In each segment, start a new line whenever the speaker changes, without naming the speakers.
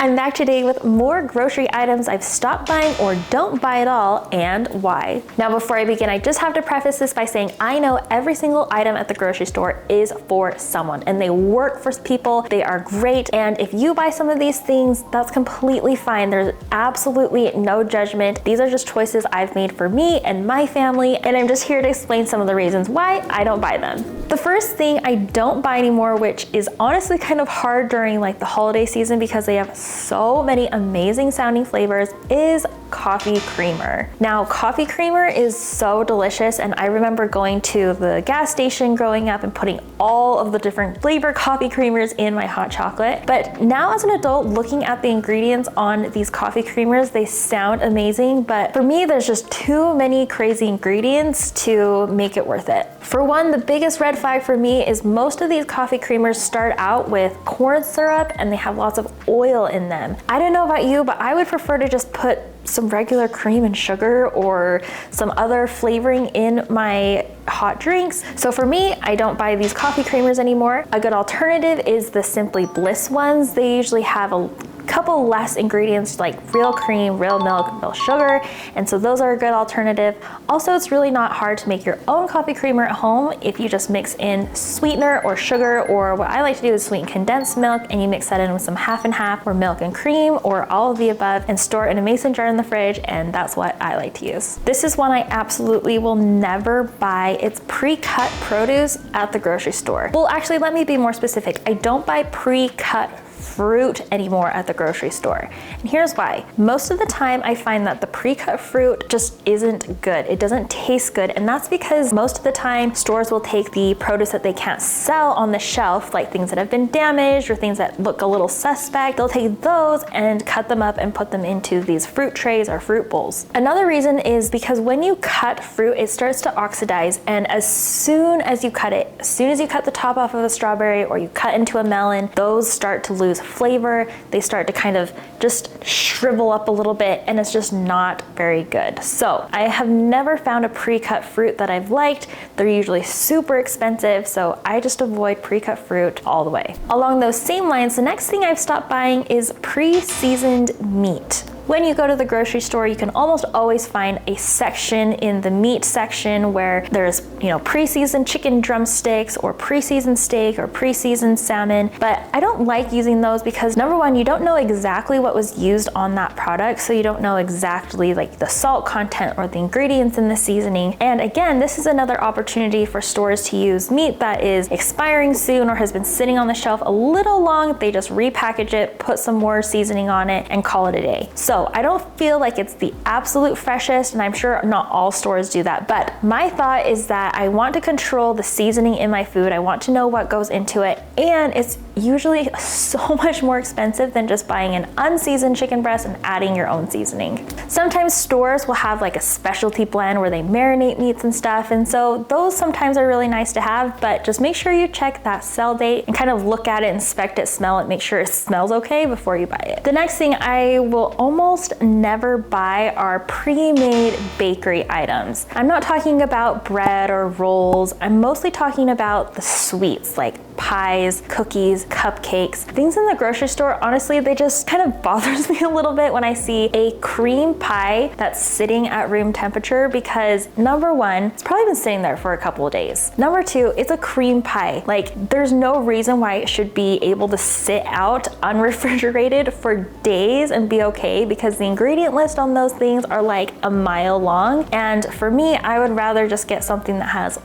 I'm back today with more grocery items I've stopped buying or don't buy at all, and why. Now before I begin, I just have to preface this by saying I know every single item at the grocery store is for someone and they work for people, they are great, and if you buy some of these things, that's completely fine. There's absolutely no judgment. These are just choices I've made for me and my family, and I'm just here to explain some of the reasons why I don't buy them. The first thing I don't buy anymore, which is honestly kind of hard during like the holiday season because they have so many amazing sounding flavors, is coffee creamer. Now, coffee creamer is so delicious, and I remember going to the gas station growing up and putting all of the different flavor coffee creamers in my hot chocolate. But now as an adult, looking at the ingredients on these coffee creamers, they sound amazing, but for me, there's just too many crazy ingredients to make it worth it. For one, the biggest red flag for me is most of these coffee creamers start out with corn syrup and they have lots of oil in them. I don't know about you, but I would prefer to just put some regular cream and sugar or some other flavoring in my hot drinks. So for me, I don't buy these coffee creamers anymore. A good alternative is the Simply Bliss ones. They usually have a couple less ingredients like real cream, real milk, real sugar, and so those are a good alternative. Also, it's really not hard to make your own coffee creamer at home if you just mix in sweetener or sugar, or what I like to do is sweeten condensed milk, and you mix that in with some half and half or milk and cream or all of the above and store it in a mason jar in the fridge, and that's what I like to use. This is one I absolutely will never buy. It's pre-cut produce at the grocery store. Well, actually, let me be more specific. I don't buy pre-cut fruit anymore at the grocery store. And here's why. Most of the time I find that the pre-cut fruit just isn't good. It doesn't taste good, and that's because most of the time stores will take the produce that they can't sell on the shelf, like things that have been damaged or things that look a little suspect. They'll take those and cut them up and put them into these fruit trays or fruit bowls. Another reason is because when you cut fruit, it starts to oxidize, and as soon as you cut it, as soon as you cut the top off of a strawberry or you cut into a melon, those start to lose flavor. They start to kind of just shrivel up a little bit, and it's just not very good. So I have never found a pre-cut fruit that I've liked. They're usually super expensive, so I just avoid pre-cut fruit all the way. Along those same lines, the next thing I've stopped buying is pre-seasoned meat. When you go to the grocery store, you can almost always find a section in the meat section where there's, pre-seasoned chicken drumsticks or pre-seasoned steak or pre-seasoned salmon. But I don't like using those because number one, you don't know exactly what was used on that product. So you don't know exactly like the salt content or the ingredients in the seasoning. And again, this is another opportunity for stores to use meat that is expiring soon or has been sitting on the shelf a little long. They just repackage it, put some more seasoning on it, and call it a day. So I don't feel like it's the absolute freshest, and I'm sure not all stores do that, but my thought is that I want to control the seasoning in my food. I want to know what goes into it, and it's usually so much more expensive than just buying an unseasoned chicken breast and adding your own seasoning. Sometimes stores will have like a specialty blend where they marinate meats and stuff, and so those sometimes are really nice to have, but just make sure you check that sell date and kind of look at it, inspect it, smell it, make sure it smells okay before you buy it. The next thing I will almost never buy are pre-made bakery items. I'm not talking about bread or rolls. I'm mostly talking about the sweets like pies, cookies, cupcakes. Things in the grocery store, honestly, they just kind of bothers me a little bit when I see a cream pie that's sitting at room temperature because number one, it's probably been sitting there for a couple of days. Number two, it's a cream pie. Like, there's no reason why it should be able to sit out unrefrigerated for days and be okay, because the ingredient list on those things are like a mile long. And for me, I would rather just get something that has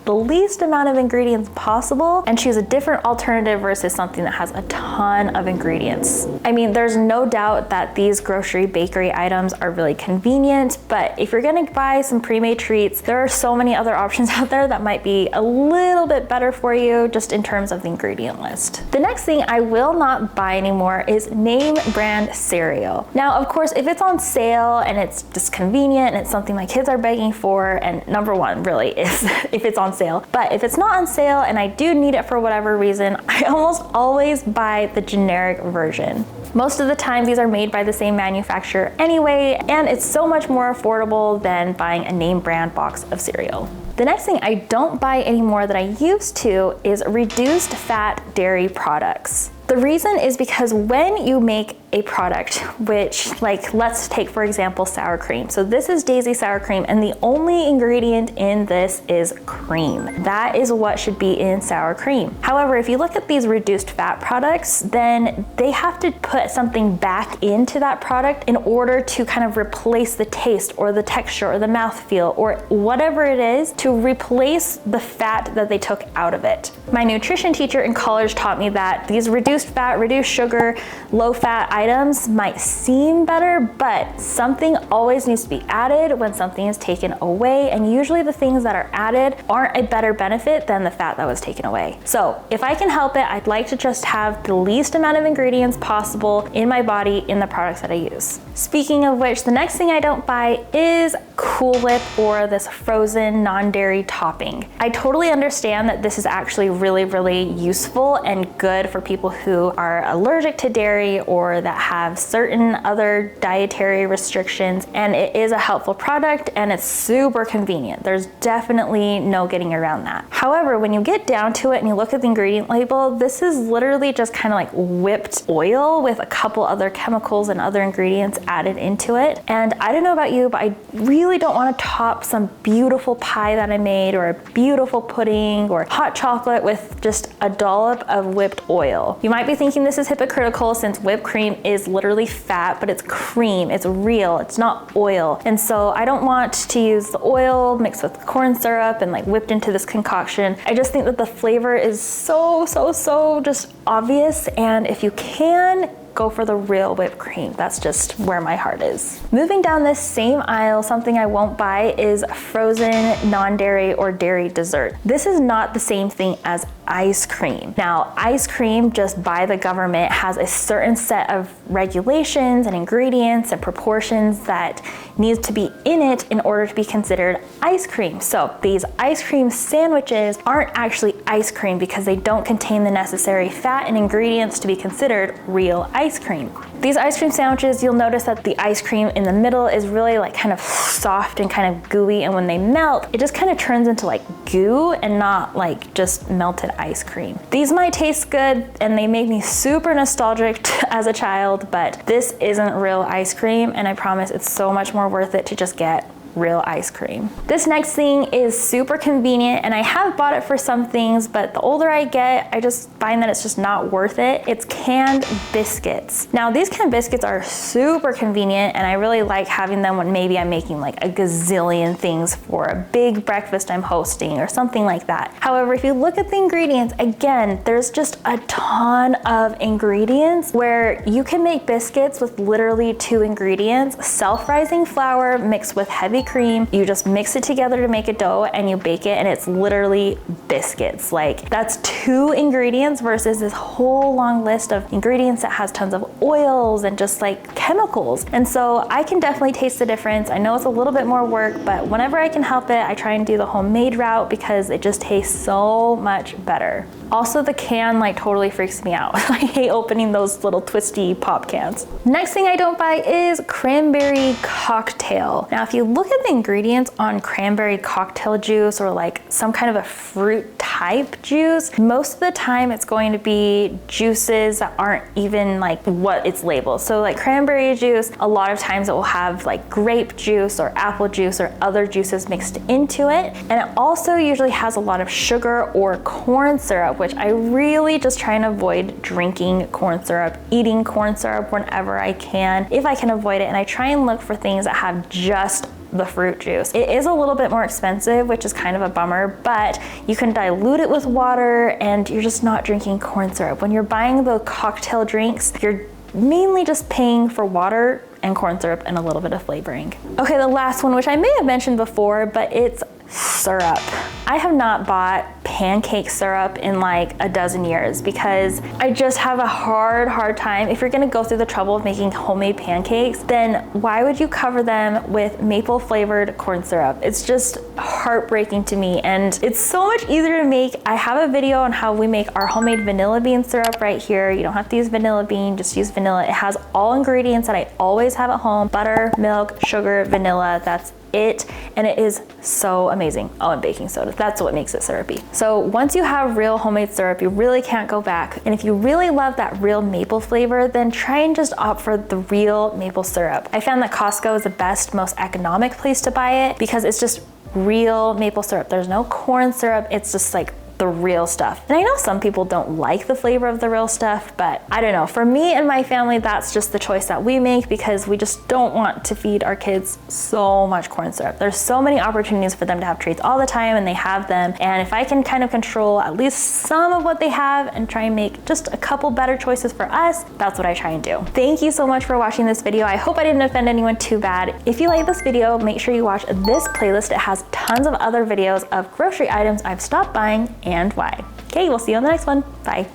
the least amount of ingredients possible and choose a different alternative versus something that has a ton of ingredients. I mean, there's no doubt that these grocery bakery items are really convenient, but if you're gonna buy some pre-made treats, there are so many other options out there that might be a little bit better for you just in terms of the ingredient list. The next thing I will not buy anymore is name brand cereal. Now, of course, if it's on sale and it's just convenient and it's something my kids are begging for, and number one really is if it's on sale. But if it's not on sale and I do need it for whatever reason, I almost always buy the generic version. Most of the time these are made by the same manufacturer anyway, and it's so much more affordable than buying a name brand box of cereal. The next thing I don't buy anymore that I used to is reduced fat dairy products. The reason is because when you make a product, which, like, let's take for example sour cream. So this is Daisy sour cream, and the only ingredient in this is cream. That is what should be in sour cream. However, if you look at these reduced fat products, then they have to put something back into that product in order to kind of replace the taste or the texture or the mouthfeel or whatever it is, to replace the fat that they took out of it. My nutrition teacher in college taught me that these reduced fat, reduced sugar, low fat items might seem better, but something always needs to be added when something is taken away, and usually the things that are added aren't a better benefit than the fat that was taken away. So if I can help it, I'd like to just have the least amount of ingredients possible in my body in the products that I use. Speaking of which, the next thing I don't buy is Cool Whip or this frozen non-dairy topping. I totally understand that this is actually really useful and good for people who are allergic to dairy or that have certain other dietary restrictions, and it is a helpful product and it's super convenient. There's definitely no getting around that. However, when you get down to it and you look at the ingredient label, this is literally just kind of like whipped oil with a couple other chemicals and other ingredients added into it. And I don't know about you, but I really don't want to top some beautiful pie that I made or a beautiful pudding or hot chocolate with just a dollop of whipped oil. You might be thinking this is hypocritical since whipped cream is literally fat, but it's cream, it's real, it's not oil. And so I don't want to use the oil mixed with corn syrup and like whipped into this concoction. I just think that the flavor is so just obvious, and if you can, go for the real whipped cream. That's just where my heart is. Moving down this same aisle, something I won't buy is frozen non-dairy or dairy dessert. This is not the same thing as ice cream. Now, ice cream just by the government has a certain set of regulations and ingredients and proportions that needs to be in it in order to be considered ice cream. So these ice cream sandwiches aren't actually ice cream because they don't contain the necessary fat and ingredients to be considered real ice cream. These ice cream sandwiches, you'll notice that the ice cream in the middle is really like kind of soft and kind of gooey, and when they melt, it just kind of turns into like goo and not like just melted ice cream. These might taste good and they make me super nostalgic as a child, but this isn't real ice cream, and I promise it's so much more worth it to just get real ice cream. This next thing is super convenient, and I have bought it for some things, but the older I get, I just find that it's just not worth it. It's canned biscuits. Now, these canned biscuits are super convenient, and I really like having them when maybe I'm making like a gazillion things for a big breakfast I'm hosting or something like that. However, if you look at the ingredients, again, there's just a ton of ingredients where you can make biscuits with literally 2 ingredients: self-rising flour mixed with heavy cream. You just mix it together to make a dough and you bake it, and it's literally biscuits. Like, that's 2 ingredients versus this whole long list of ingredients that has tons of oils and just like chemicals. And so I can definitely taste the difference. I know it's a little bit more work, but whenever I can help it, I try and do the homemade route because it just tastes so much better. Also, the can like totally freaks me out. I hate opening those little twisty pop cans. Next thing I don't buy is cranberry cocktail. Now, if you look at the ingredients on cranberry cocktail juice or like some kind of a fruit type juice, most of the time it's going to be juices that aren't even like what it's labeled. So like cranberry juice, a lot of times it will have like grape juice or apple juice or other juices mixed into it. And it also usually has a lot of sugar or corn syrup, which I really just try and avoid drinking corn syrup, eating corn syrup whenever I can, if I can avoid it. And I try and look for things that have just the fruit juice. It is a little bit more expensive, which is kind of a bummer, but you can dilute it with water and you're just not drinking corn syrup. When you're buying the cocktail drinks, you're mainly just paying for water and corn syrup and a little bit of flavoring. Okay, the last one, which I may have mentioned before, but it's syrup. I have not bought pancake syrup in like a dozen years because I just have a hard time. If you're gonna go through the trouble of making homemade pancakes, then why would you cover them with maple flavored corn syrup? It's just heartbreaking to me, and it's so much easier to make. I have a video on how we make our homemade vanilla bean syrup right here. You don't have to use vanilla bean, just use vanilla. It has all ingredients that I always always have at home. Butter, milk, sugar, vanilla, that's it, and it is so amazing. Oh, and baking soda, that's what makes it syrupy. So once you have real homemade syrup, you really can't go back. And if you really love that real maple flavor, then try and just opt for the real maple syrup. I found that Costco is the best, most economic place to buy it because it's just real maple syrup. There's no corn syrup, it's just like the real stuff. And I know some people don't like the flavor of the real stuff, but I don't know. For me and my family, that's just the choice that we make because we just don't want to feed our kids so much corn syrup. There's so many opportunities for them to have treats all the time, and they have them. And if I can kind of control at least some of what they have and try and make just a couple better choices for us, that's what I try and do. Thank you so much for watching this video. I hope I didn't offend anyone too bad. If you like this video, make sure you watch this playlist. It has tons of other videos of grocery items I've stopped buying and why. Okay, we'll see you on the next one. Bye.